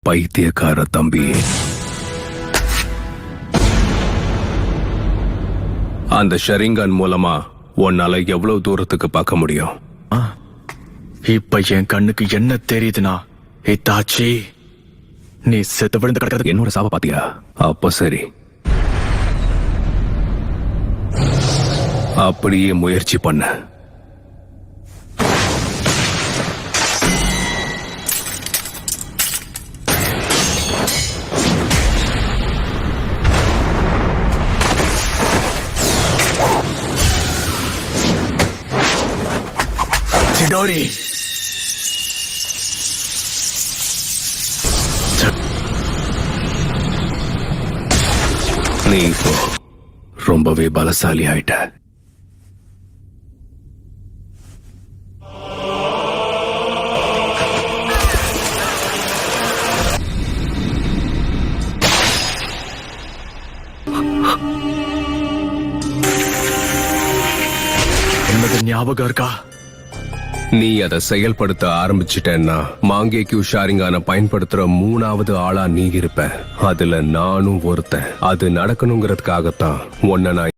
பைத்தியக்கார தம்பி. அந்த ஷரிங்கன் மூலமா உன்னால எவ்வளவு தூரத்துக்கு பார்க்க முடியும்? இப்ப என் கண்ணுக்கு என்ன தெரியுதுன்னா, இத்தாச்சி நீ செத்து விழுந்து கிடக்கிறது. என்னோட சாவ பாத்தியா? அப்ப சரி, அப்படியே முயற்சி பண்ண. சிடோரி, நீ இப்போ ரொம்பவே பலசாலி ஆயிட்ட. என்னது ஞாபகம் இருக்கா? நீ அதை செயல்படுத்த ஆரம்பிச்சிட்டேன்னா மாங்கேக்யூ ஷாரிங்கான பயன்படுத்துற 3வது ஆளா நீ இருப்ப. அதுல நானும் ஒருத்தன். அது நடக்கணுங்கிறதுக்காகத்தான் உன்னை நான்